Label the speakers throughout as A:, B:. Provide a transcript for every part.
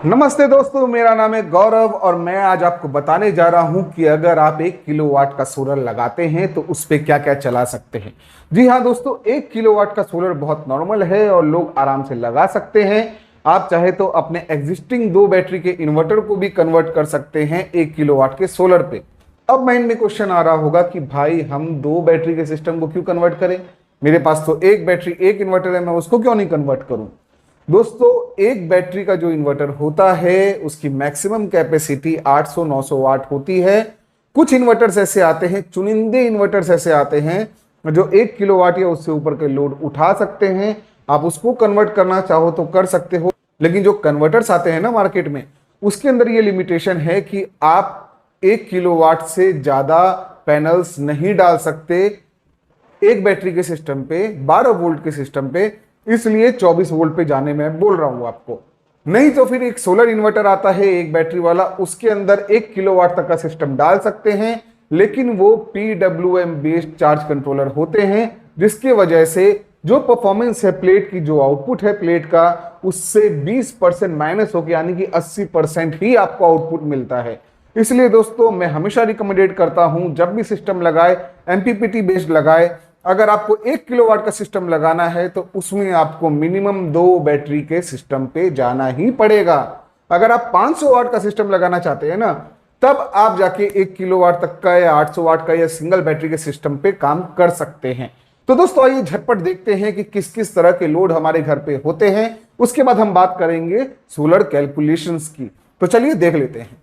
A: नमस्ते दोस्तों, मेरा नाम है गौरव और मैं आज आपको बताने जा रहा हूं कि अगर आप 1 किलोवाट का सोलर लगाते हैं तो उस पे क्या क्या चला सकते हैं। जी हाँ दोस्तों, 1 किलोवाट का सोलर बहुत नॉर्मल है और लोग आराम से लगा सकते हैं। आप चाहे तो अपने एग्जिस्टिंग 2 बैटरी के इन्वर्टर को भी कन्वर्ट कर सकते हैं 1 किलोवाट के सोलर पे। अब माइंड में क्वेश्चन आ रहा होगा कि भाई हम 2 बैटरी के सिस्टम को क्यों कन्वर्ट करें, मेरे पास तो एक बैटरी एक इन्वर्टर है, मैं उसको क्यों नहीं कन्वर्ट करूं। दोस्तों, एक बैटरी का जो इन्वर्टर होता है उसकी मैक्सिमम कैपेसिटी 800-900 वाट होती है। कुछ इन्वर्टर्स ऐसे आते हैं, चुनिंदे इन्वर्टर्स ऐसे आते हैं जो 1 किलोवाट या उससे ऊपर के लोड उठा सकते हैं। आप उसको कन्वर्ट करना चाहो तो कर सकते हो, लेकिन जो कन्वर्टर्स आते हैं ना मार्केट में, उसके अंदर ये लिमिटेशन है कि आप 1 किलोवाट से ज्यादा पैनल्स नहीं डाल सकते एक बैटरी के सिस्टम पे, 12 वोल्ट के सिस्टम पे। इसलिए 24 वोल्ट पे जाने में बोल रहा हूं आपको। नहीं तो फिर एक सोलर इन्वर्टर आता है एक बैटरी वाला, उसके अंदर 1 किलोवाट तक का सिस्टम डाल सकते हैं, लेकिन वो PWM बेस्ड चार्ज कंट्रोलर होते हैं, जिसके वजह से जो परफॉर्मेंस है प्लेट की, जो आउटपुट है प्लेट का, उससे 20% माइनस होकर यानी कि 80% ही आपको आउटपुट मिलता है। इसलिए दोस्तों, मैं हमेशा रिकमेंडेड करता हूं जब भी सिस्टम लगाए MPPT बेस्ड लगाए। अगर आपको 1 किलोवाट का सिस्टम लगाना है तो उसमें आपको मिनिमम 2 बैटरी के सिस्टम पे जाना ही पड़ेगा। अगर आप 500 वाट का सिस्टम लगाना चाहते हैं ना, तब आप जाके 1 किलोवाट तक का या 800 वाट का या सिंगल बैटरी के सिस्टम पे काम कर सकते हैं। तो दोस्तों, आइए झटपट देखते हैं कि किस किस तरह के लोड हमारे घर पे होते हैं। उसके बाद हम बात करेंगे सोलर कैलकुलेशंस की। तो चलिए देख लेते हैं।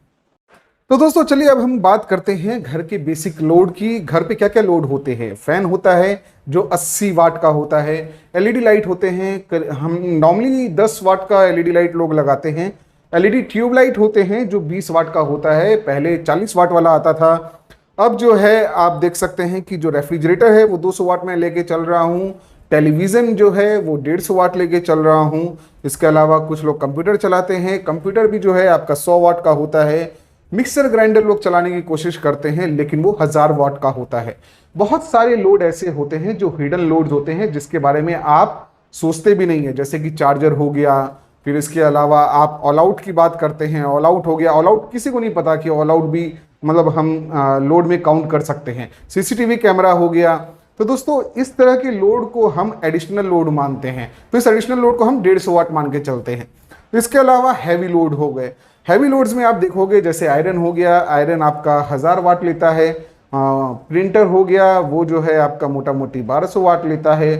A: तो दोस्तों चलिए अब हम बात करते हैं घर के बेसिक लोड की। घर पे क्या क्या लोड होते हैं। फैन होता है जो 80 वाट का होता है। एलईडी लाइट होते हैं, हम नॉर्मली 10 वाट का एलईडी लाइट लोग लगाते हैं। एलईडी ट्यूब लाइट होते हैं जो 20 वाट का होता है, पहले 40 वाट वाला आता था। अब जो है आप देख सकते हैं कि जो रेफ्रिजरेटर है वो 200 वाट में लेके चल रहा हूँ। टेलीविज़न जो है वो 150 वाट लेके चल रहा हूँ। इसके अलावा कुछ लोग कंप्यूटर चलाते हैं, कंप्यूटर भी जो है आपका 100 वाट का होता है। मिक्सर ग्राइंडर लोग चलाने की कोशिश करते हैं, लेकिन वो 1000 वाट का होता है। बहुत सारे लोड ऐसे होते हैं जो हिडन लोड्स होते हैं, जिसके बारे में आप सोचते भी नहीं है, जैसे कि चार्जर हो गया। फिर इसके अलावा आप ऑल आउट की बात करते हैं, ऑल आउट हो गया। ऑल आउट किसी को नहीं पता कि ऑल आउट भी मतलब हम लोड में काउंट कर सकते हैं। सीसीटीवी कैमरा हो गया। तो दोस्तों, इस तरह के लोड को हम एडिशनल लोड मानते हैं, तो इस एडिशनल लोड को हम 150 वाट मान के चलते हैं। इसके अलावा हैवी लोड हो गए। हैवी लोड्स में आप देखोगे जैसे आयरन हो गया, आयरन आपका 1000 वाट लेता है। प्रिंटर हो गया, वो जो है आपका मोटा मोटी 1200 वाट लेता है।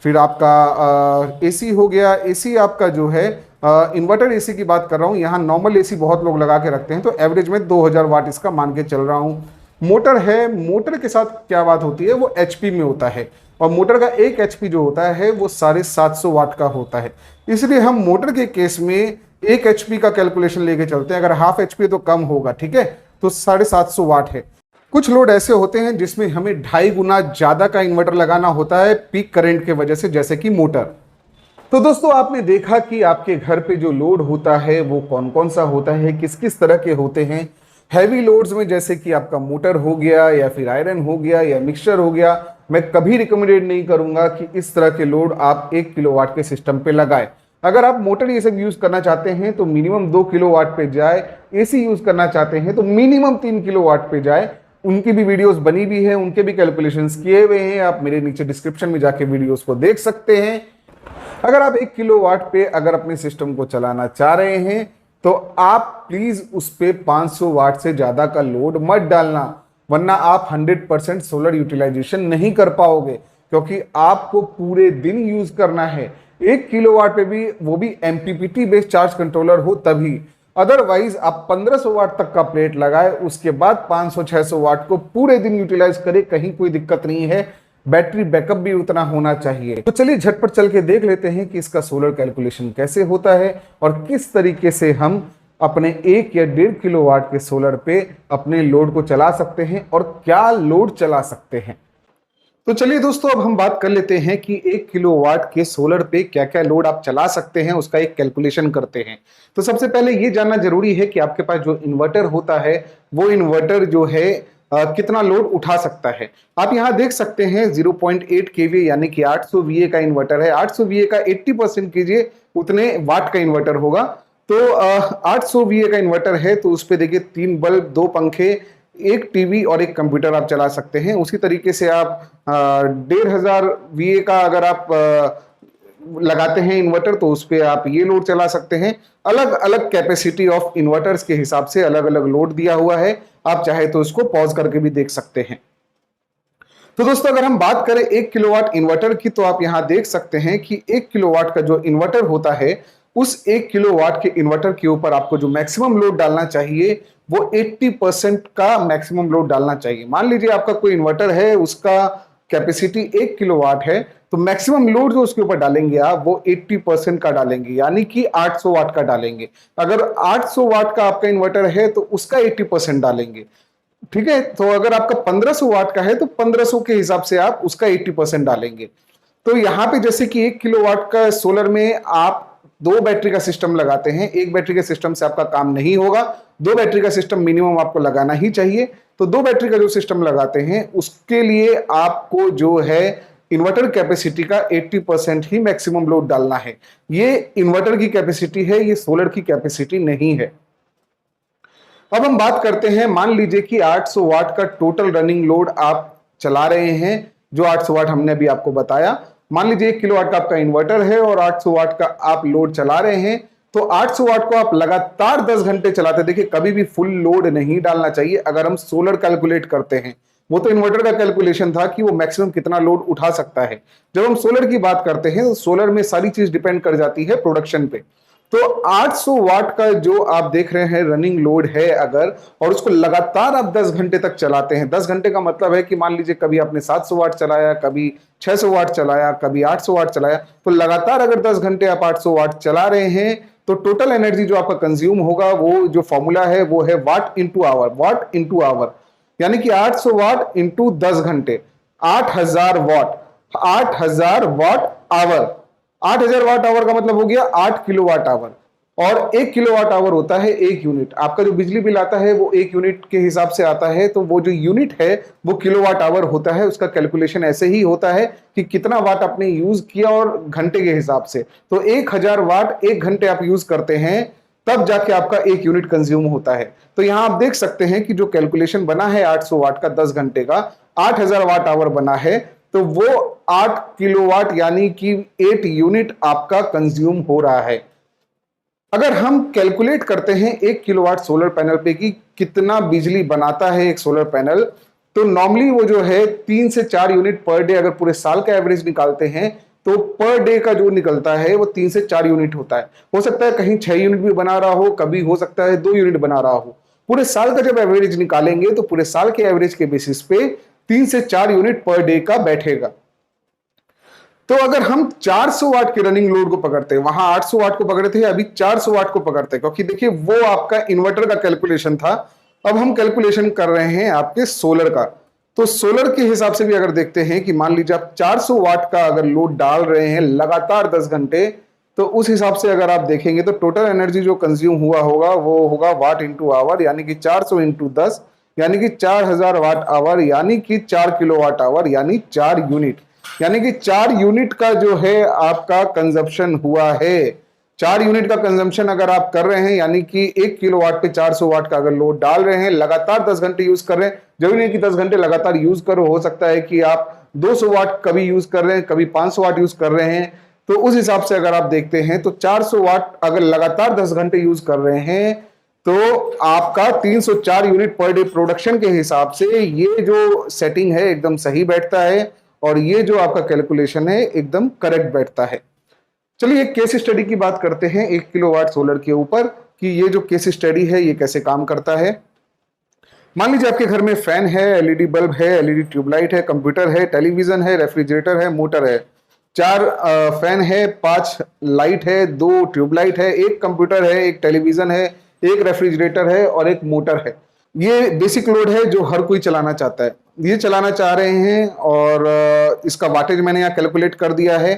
A: फिर आपका एसी हो गया, एसी आपका जो है इन्वर्टर एसी की बात कर रहा हूँ, यहाँ नॉर्मल एसी बहुत लोग लगा के रखते हैं, तो एवरेज में 2000 वाट इसका मान के चल रहा हूँ। मोटर है, मोटर के साथ क्या बात होती है, वो एचपी में होता है, और मोटर का 1 एचपी जो होता है वो 750 वाट का होता है। इसलिए हम मोटर के केस में 1 एचपी का कैलकुलेशन लेके चलते हैं। अगर हाफ एचपी तो कम होगा, ठीक है, तो 750 वाट है। कुछ लोड ऐसे होते हैं जिसमें हमें 2.5 गुना ज्यादा का इन्वर्टर लगाना होता है पीक करंट के वजह से, जैसे कि मोटर। तो दोस्तों, आपने देखा कि आपके घर पे जो लोड होता है वो कौन कौन सा होता है, किस किस तरह के होते हैं। हैवी लोड्स में जैसे कि आपका मोटर हो गया या फिर आयरन हो गया या मिक्सचर हो गया, मैं कभी रिकमेंडेड नहीं करूंगा कि इस तरह के लोड आप 1 किलोवाट के सिस्टम पे लगाए। अगर आप मोटर ये सब यूज करना चाहते हैं तो मिनिमम 2 किलोवाट पे जाए। एसी यूज करना चाहते हैं तो मिनिमम 3 किलोवाट पे जाए। उनकी भी वीडियोस बनी भी है, उनके भी कैलकुलेशंस किए हुए हैं, आप मेरे नीचे डिस्क्रिप्शन में जाके वीडियोस को देख सकते हैं। अगर आप 1 किलोवाट पे अगर अपने सिस्टम को चलाना चाह रहे हैं तो आप प्लीज उस पे 500 वाट से ज्यादा का लोड मत डालना, वरना आप 100% सोलर यूटिलाइजेशन नहीं कर पाओगे, क्योंकि आपको पूरे दिन यूज करना है। 1 किलोवाट पे भी, वो भी MPPT बेस्ड चार्ज कंट्रोलर हो तभी। अदरवाइज आप 1500 वाट तक का प्लेट लगाए, उसके बाद 500-600 वाट को पूरे दिन यूटिलाइज करे, कहीं कोई दिक्कत नहीं है। बैटरी बैकअप भी उतना होना चाहिए। तो चलिए झटपट चल के देख लेते हैं कि इसका सोलर कैलकुलेशन कैसे होता है और किस तरीके से हम अपने 1 या 1.5 किलोवाट के सोलर पे अपने लोड को चला सकते हैं और क्या लोड चला सकते हैं। तो चलिए दोस्तों, अब हम बात कर लेते हैं कि 1 किलोवाट के सोलर पे क्या क्या लोड आप चला सकते हैं, उसका एक कैलकुलेशन करते हैं। तो सबसे पहले ये जानना जरूरी है कि आपके पास जो इन्वर्टर होता है वो इन्वर्टर जो है कितना लोड उठा सकता है। आप यहाँ देख सकते हैं 0.8 केवी यानी कि 800 VA का इन्वर्टर है। 800 VA का 80% कीजिए उतने वाट का इन्वर्टर होगा। तो 800 VA का इन्वर्टर है, तो उस पे देखिए 3 बल्ब, 2 पंखे, एक टीवी और एक कंप्यूटर आप चला सकते हैं। उसी तरीके से आप 1500 VA का अगर आप लगाते हैं इन्वर्टर, तो उस पे आप ये लोड चला सकते हैं। अलग अलग कैपेसिटी ऑफ इन्वर्टर्स के हिसाब से अलग अलग लोड दिया हुआ है, आप चाहे तो इसको पॉज करके भी देख सकते हैं। तो दोस्तों अगर हम बात करें 1 किलोवाट इन्वर्टर की, तो आप यहां देख सकते हैं कि 1 किलोवाट का जो इन्वर्टर होता है, उस 1 किलोवाट के इन्वर्टर के ऊपर आपको जो मैक्सिमम लोड डालना चाहिए वो 80% का मैक्सिमम लोड डालना चाहिए। मान लीजिए आपका कोई इन्वर्टर है, उसका कैपेसिटी 1 किलोवाट है, तो मैक्सिमम लोड जो उसके ऊपर डालेंगे आप वो 80% का डालेंगे, यानी कि 800 वाट का डालेंगे। अगर 800 वाट का आपका इन्वर्टर है तो उसका 80% डालेंगे, ठीक है। तो अगर आपका 1500 वाट का है तो 1500 के हिसाब से आप उसका 80% डालेंगे। तो यहां पे जैसे कि 1 किलोवाट का सोलर में आप 2 बैटरी का सिस्टम लगाते हैं, एक बैटरी के सिस्टम से आपका काम नहीं होगा, 2 बैटरी का सिस्टम मिनिमम आपको लगाना ही चाहिए। तो 2 बैटरी का जो सिस्टम लगाते हैं उसके लिए आपको जो है इन्वर्टर कैपेसिटी का 80% ही मैक्सिमम लोड डालना है। ये इन्वर्टर की कैपेसिटी है, ये सोलर की कैपेसिटी नहीं है। अब हम बात करते हैं, मान लीजिए कि 800 वाट का टोटल रनिंग लोड आप चला रहे हैं, जो 800 वाट हमने अभी आपको बताया। मान लीजिए 1 किलोवाट का आपका इन्वर्टर है और 800 वाट का आप लोड चला रहे हैं, तो 800 वाट को आप लगातार 10 घंटे चलाते। देखिए कभी भी फुल लोड नहीं डालना चाहिए अगर हम सोलर कैलकुलेट करते हैं। वो तो इन्वर्टर का कैलकुलेशन था कि वो मैक्सिमम कितना लोड उठा सकता है। जब हम सोलर की बात करते हैं तो सोलर में सारी चीज डिपेंड कर जाती है प्रोडक्शन पे। तो 800 वाट का जो आप देख रहे हैं रनिंग लोड है अगर, और उसको लगातार आप 10 घंटे तक चलाते हैं, 10 घंटे का मतलब है कि मान लीजिए कभी आपने 700 वाट चलाया, कभी 600 वाट चलाया, कभी 800 वाट चलाया, तो लगातार अगर 10 घंटे आप 800 वाट चला रहे हैं तो टोटल एनर्जी जो आपका कंज्यूम होगा, वो जो फॉर्मूला है वो है watt into hour, watt into hour, यानी कि 800 वाट इंटू 10 घंटे, 8000 वाट, 8000 वाट आवर। 8000 वाट आवर का मतलब हो गया 8 किलोवाट आवर, और 1 किलोवाट आवर होता है 1 यूनिट। आपका जो बिजली बिल आता है वो 1 यूनिट के हिसाब से आता है, तो वो जो यूनिट है वो किलोवाट आवर होता है। उसका कैलकुलेशन ऐसे ही होता है कि कितना वाट आपने यूज किया और घंटे के हिसाब से। तो 1000 वाट 1 घंटे आप यूज करते हैं, तब जाके आपका 1 यूनिट कंज्यूम होता है। तो यहां आप देख सकते हैं कि जो कैलकुलेशन बना है 800 वाट का 10 घंटे का, 8000 वाट आवर बना है, तो वो 8 किलोवाट यानी कि 8 यूनिट आपका कंज्यूम हो रहा है। अगर हम कैलकुलेट करते हैं 1 किलोवाट सोलर पैनल पे कि कितना बिजली बनाता है एक सोलर पैनल, तो नॉर्मली वो जो है 3 से 4 यूनिट पर डे, अगर पूरे साल का एवरेज निकालते हैं तो पर डे का जो निकलता है वो 3 से 4 यूनिट होता है। हो सकता है कहीं 6 यूनिट भी बना रहा हो, कभी हो सकता है 2 यूनिट बना रहा हो। पूरे साल का जब एवरेज निकालेंगे तो पूरे साल के एवरेज के बेसिस पे 3 से 4 यूनिट पर डे का बैठेगा। तो अगर हम 400 वाट के रनिंग लोड को पकड़ते हैं, वहां 800 वाट को पकड़े थे, अभी 400 वाट को पकड़ते हैं, क्योंकि देखिए वो आपका इन्वर्टर का कैलकुलेशन था। अब हम कैलकुलेशन कर रहे हैं आपके सोलर का। तो सोलर के हिसाब से भी अगर देखते हैं कि मान लीजिए आप 400 वाट का अगर लोड डाल रहे हैं लगातार 10 घंटे, तो उस हिसाब से अगर आप देखेंगे तो टोटल एनर्जी जो कंज्यूम हुआ होगा वो होगा वाट इंटू आवर, यानी कि 400 इंटू 10, यानी कि 4000 वाट आवर, यानी कि 4 किलोवाट आवर, यानी 4 यूनिट, यानी कि 4 यूनिट का जो है आपका कंजप्शन हुआ है। 4 यूनिट का कंजम्पशन अगर आप कर रहे हैं, यानी कि 1 किलोवाट पे 400 वाट का अगर लोड डाल रहे हैं, लगातार 10 घंटे यूज कर रहे हैं, जरूरी नहीं कि 10 घंटे लगातार यूज करो, हो सकता है कि आप 200 वाट कभी यूज कर रहे हैं, कभी 500 वाट यूज कर रहे हैं। तो उस हिसाब से अगर आप देखते हैं तो 400 वाट अगर लगातार 10 घंटे यूज कर रहे हैं तो आपका 304 यूनिट पर डे प्रोडक्शन के हिसाब से ये जो सेटिंग है एकदम सही बैठता है, और ये जो आपका कैलकुलेशन है एकदम करेक्ट बैठता है। चलिए एक केस स्टडी की बात करते हैं 1 किलोवाट सोलर के ऊपर, कि ये जो केस स्टडी है ये कैसे काम करता है। मान लीजिए आपके घर में फैन है, एलईडी बल्ब है, एलईडी ट्यूबलाइट है, कंप्यूटर है, टेलीविजन है, रेफ्रिजरेटर है, मोटर है। 4 फैन है, 5 लाइट है, 2 ट्यूबलाइट है, 1 कंप्यूटर है, 1 टेलीविजन है, 1 रेफ्रिजरेटर है और 1 मोटर है। ये बेसिक लोड है जो हर कोई चलाना चाहता है, ये चलाना चाह रहे हैं। और इसका वाटेज मैंने यहाँ कैलकुलेट कर दिया है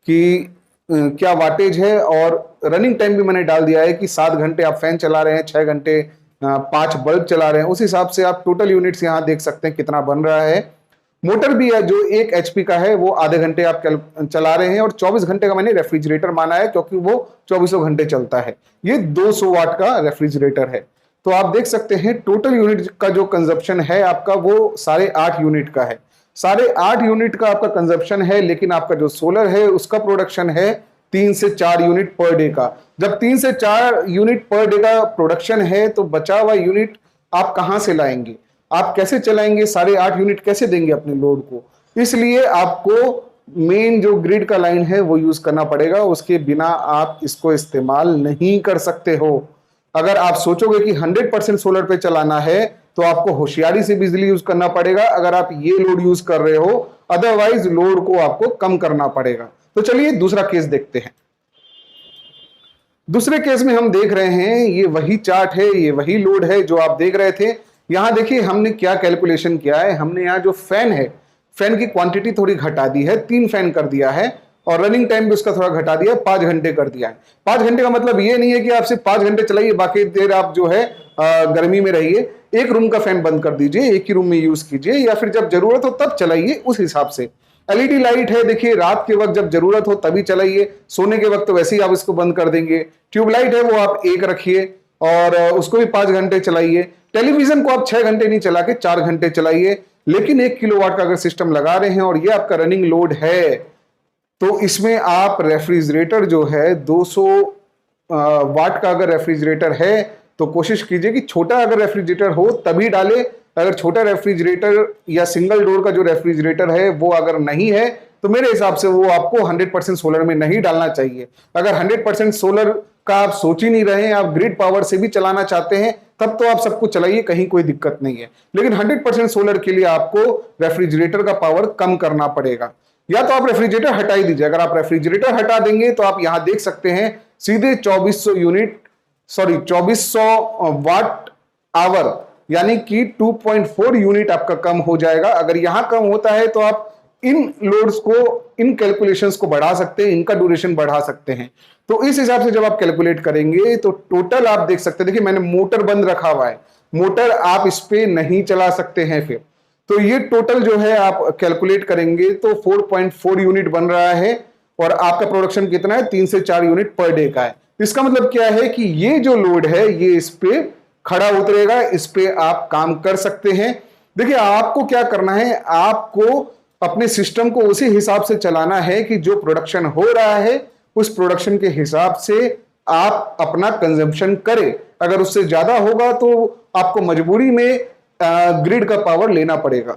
A: कि क्या वाटेज है, और रनिंग टाइम भी मैंने डाल दिया है कि 7 घंटे आप फैन चला रहे हैं, 6 घंटे 5 बल्ब चला रहे हैं। उस हिसाब से आप टोटल यूनिट्स यहाँ देख सकते हैं कितना बन रहा है। मोटर भी है जो 1 एचपी का है, वो आधे घंटे आप चला रहे हैं, और 24 घंटे का मैंने रेफ्रिजरेटर माना है क्योंकि वो 24 घंटे चलता है। ये 200 वाट का रेफ्रिजरेटर है। तो आप देख सकते हैं टोटल यूनिट का जो कंजप्शन है आपका वो 8.5 यूनिट का है। 8.5 यूनिट का आपका कंजप्शन है, लेकिन आपका जो सोलर है उसका प्रोडक्शन है 3 से 4 यूनिट पर डे का। जब 3 से 4 यूनिट पर डे का प्रोडक्शन है तो बचा हुआ यूनिट आप कहां से लाएंगे, आप कैसे चलाएंगे, 8.5 यूनिट कैसे देंगे अपने लोड को। इसलिए आपको मेन जो ग्रिड का लाइन है वो यूज करना पड़ेगा, उसके बिना आप इसको इस्तेमाल नहीं कर सकते हो। अगर आप सोचोगे कि 100% सोलर पे चलाना है तो आपको होशियारी से बिजली यूज करना पड़ेगा, अगर आप ये लोड यूज कर रहे हो, अदरवाइज लोड को आपको कम करना पड़ेगा। तो चलिए दूसरा केस देखते हैं। दूसरे केस में हम देख रहे हैं ये वही चार्ट है, ये वही लोड है जो आप देख रहे थे। यहां देखिए हमने क्या कैलकुलेशन किया है, हमने यहाँ जो फैन है, फैन की क्वांटिटी थोड़ी घटा दी है, 3 फैन कर दिया है, और रनिंग टाइम भी उसका थोड़ा घटा दिया, 5 घंटे कर दिया है। 5 घंटे का मतलब ये नहीं है कि आप सिर्फ 5 घंटे चलाइए, बाकी देर आप जो है गर्मी में रहिए। एक रूम का फैन बंद कर दीजिए, एक ही रूम में यूज कीजिए, या फिर जब जरूरत हो तब चलाइए, उस हिसाब से। एलईडी लाइट है, देखिए रात के वक्त जब जरूरत हो तभी चलाइए, सोने के वक्त तो वैसे ही आप इसको बंद कर देंगे। ट्यूबलाइट है वो आप एक रखिए और उसको भी 5 घंटे चलाइए। टेलीविजन को आप 6 घंटे नहीं चला के 4 घंटे चलाइए। लेकिन 1 किलोवाट का अगर सिस्टम लगा रहे हैं और ये आपका रनिंग लोड है, तो इसमें आप रेफ्रिजरेटर जो है 200 वाट का अगर रेफ्रिजरेटर है तो कोशिश कीजिए कि छोटा अगर रेफ्रिजरेटर हो तभी डाले। अगर छोटा रेफ्रिजरेटर या सिंगल डोर का जो रेफ्रिजरेटर है वो अगर नहीं है तो मेरे हिसाब से वो आपको 100% सोलर में नहीं डालना चाहिए। अगर 100% सोलर का आप सोच ही नहीं रहे हैं, आप ग्रिड पावर से भी चलाना चाहते हैं, तब तो आप सबको चलाइए, कहीं कोई दिक्कत नहीं है। लेकिन 100% सोलर के लिए आपको रेफ्रिजरेटर का पावर कम करना पड़ेगा, या तो आप रेफ्रिजरेटर हटा ही दीजिए। अगर आप रेफ्रिजरेटर हटा देंगे तो आप यहां देख सकते हैं सीधे 2400 वाट आवर, यानी कि 2.4 यूनिट आपका कम हो जाएगा। अगर यहां कम होता है तो आप इन लोड्स को, इन कैलकुलेशंस को बढ़ा सकते हैं, इनका ड्यूरेशन बढ़ा सकते हैं। तो इस हिसाब से जब आप कैलकुलेट करेंगे तो टोटल आप देख सकते हैं, देखिए मैंने मोटर बंद रखा हुआ है, मोटर आप इस पे नहीं चला सकते हैं फिर। तो ये टोटल जो है आप कैलकुलेट करेंगे तो 4.4 यूनिट बन रहा है, और आपका प्रोडक्शन कितना है, 3 से 4 यूनिट पर डे का है। इसका मतलब क्या है कि ये जो लोड है ये इस पे खड़ा उतरेगा, इस पे आप काम कर सकते हैं। देखिए आपको क्या करना है, आपको अपने सिस्टम को उसी हिसाब से चलाना है कि जो प्रोडक्शन हो रहा है उस प्रोडक्शन के हिसाब से आप अपना कंजम्पशन करें। अगर उससे ज्यादा होगा तो आपको मजबूरी में ग्रिड का पावर लेना पड़ेगा।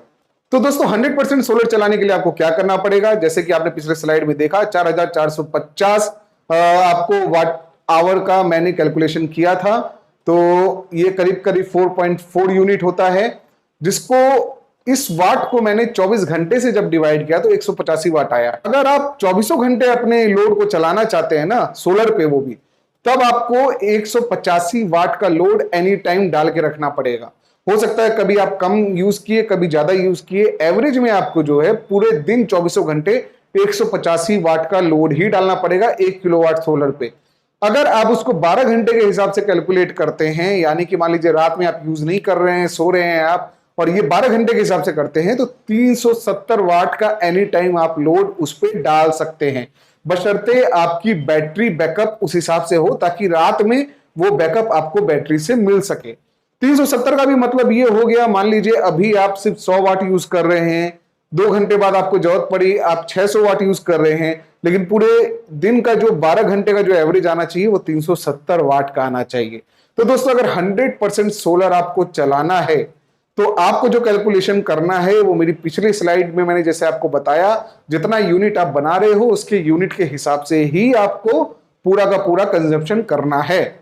A: तो दोस्तों 100% सोलर चलाने के लिए आपको क्या करना पड़ेगा, जैसे कि आपने पिछले स्लाइड में देखा 4450 आपको वाट आवर का मैंने कैलकुलेशन किया था। तो ये करीब करीब 4.4 यूनिट होता है, जिसको इस वाट को मैंने 24 घंटे से जब डिवाइड किया तो 185 वाट आया। अगर आप 24 घंटे अपने लोड को चलाना चाहते हैं ना सोलर पे, वो भी तब आपको 185 वाट का लोड एनी टाइम डाल के रखना पड़ेगा। हो सकता है कभी आप कम यूज किए, कभी ज्यादा यूज किए, एवरेज में आपको जो है पूरे दिन 24 घंटे 185 वाट का लोड ही डालना पड़ेगा 1 किलोवाट सोलर पे। अगर आप उसको 12 घंटे के हिसाब से कैलकुलेट करते हैं, यानी कि मान लीजिए रात में आप यूज नहीं कर रहे हैं, सो रहे हैं आप, और ये 12 घंटे के हिसाब से करते हैं, तो 370 वाट का एनी टाइम आप लोड उस पर डाल सकते हैं, बशर्ते आपकी बैटरी बैकअप उस हिसाब से हो, ताकि रात में वो बैकअप आपको बैटरी से मिल सके। 370 का भी मतलब ये हो गया, मान लीजिए अभी आप सिर्फ 100 वाट यूज कर रहे हैं, 2 घंटे बाद आपको जरूरत पड़ी आप 600 वाट यूज कर रहे हैं, लेकिन पूरे दिन का जो 12 घंटे का जो एवरेज आना चाहिए वो 370 वाट का आना चाहिए। तो दोस्तों अगर 100% सोलर आपको चलाना है तो आपको जो कैलकुलेशन करना है वो मेरी पिछली स्लाइड में मैंने जैसे आपको बताया, जितना यूनिट आप बना रहे हो उसके यूनिट के हिसाब से ही आपको पूरा का पूरा कंजप्शन करना है।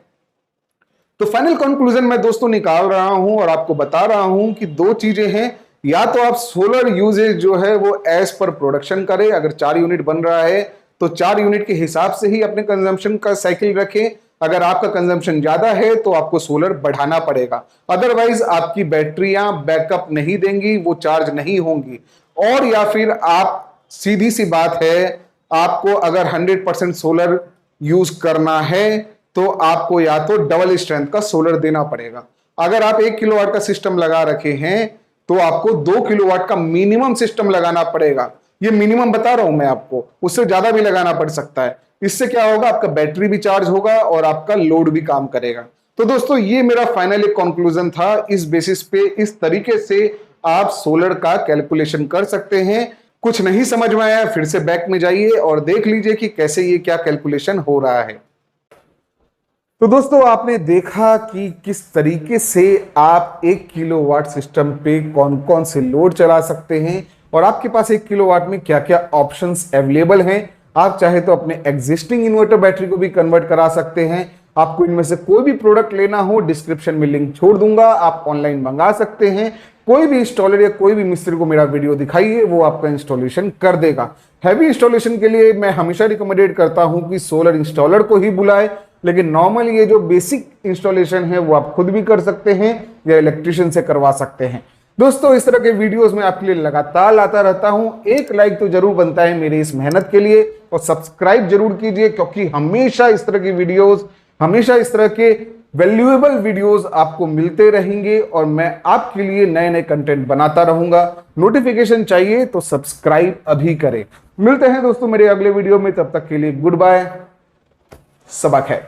A: तो फाइनल कंक्लूजन मैं दोस्तों निकाल रहा हूं और आपको बता रहा हूं कि 2 चीजें हैं, या तो आप सोलर यूजेज जो है वो एज पर प्रोडक्शन करें, अगर 4 यूनिट बन रहा है तो 4 यूनिट के हिसाब से ही अपने कंजम्पशन का साइकिल रखें। अगर आपका कंजम्पशन ज्यादा है तो आपको सोलर बढ़ाना पड़ेगा, अदरवाइज आपकी बैटरियां बैकअप नहीं देंगी, वो चार्ज नहीं होंगी। और या फिर आप, सीधी सी बात है, आपको अगर 100% सोलर यूज करना है तो आपको या तो डबल स्ट्रेंथ का सोलर देना पड़ेगा। अगर आप 1 किलोवाट का सिस्टम लगा रखे हैं तो आपको 2 किलोवाट का मिनिमम सिस्टम लगाना पड़ेगा। ये मिनिमम बता रहा हूं मैं आपको, उससे ज्यादा भी लगाना पड़ सकता है। इससे क्या होगा, आपका बैटरी भी चार्ज होगा और आपका लोड भी काम करेगा। तो दोस्तों ये मेरा फाइनल एक कंक्लूजन था। इस बेसिस पे इस तरीके से आप सोलर का कैलकुलेशन कर सकते हैं। कुछ नहीं समझ में आया, फिर से बैक में जाइए और देख लीजिए कि कैसे ये क्या कैलकुलेशन हो रहा है। तो दोस्तों आपने देखा कि किस तरीके से आप 1 किलोवाट सिस्टम पे कौन कौन से लोड चला सकते हैं और आपके पास 1 किलोवाट में क्या क्या ऑप्शंस अवेलेबल हैं। आप चाहे तो अपने एग्जिस्टिंग इन्वर्टर बैटरी को भी कन्वर्ट करा सकते हैं। आपको इनमें से कोई भी प्रोडक्ट लेना हो, डिस्क्रिप्शन में लिंक छोड़ दूंगा, आप ऑनलाइन मंगा सकते हैं। कोई भी इंस्टॉलर या कोई भी मिस्त्री को मेरा वीडियो दिखाइए, वो आपका इंस्टॉलेशन कर देगा। हैवी इंस्टॉलेशन के लिए मैं हमेशा रिकमेंडेड करता हूं कि सोलर इंस्टॉलर को ही बुलाए, लेकिन नॉर्मल ये जो बेसिक इंस्टॉलेशन है वो आप खुद भी कर सकते हैं या इलेक्ट्रिशियन से करवा सकते हैं। दोस्तों इस तरह के वीडियोस मैं आपके लिए लगातार लाता रहता हूं। एक लाइक तो जरूर बनता है मेरी इस मेहनत के लिए, और सब्सक्राइब जरूर कीजिए, क्योंकि हमेशा इस तरह की वीडियोस, हमेशा इस तरह के वैल्यूएबल वीडियोस आपको मिलते रहेंगे और मैं आपके लिए नए नए कंटेंट बनाता रहूंगा। नोटिफिकेशन चाहिए तो सब्सक्राइब अभी करें। मिलते हैं दोस्तों मेरे अगले वीडियो में, तब तक के लिए गुड बाय, सबक है।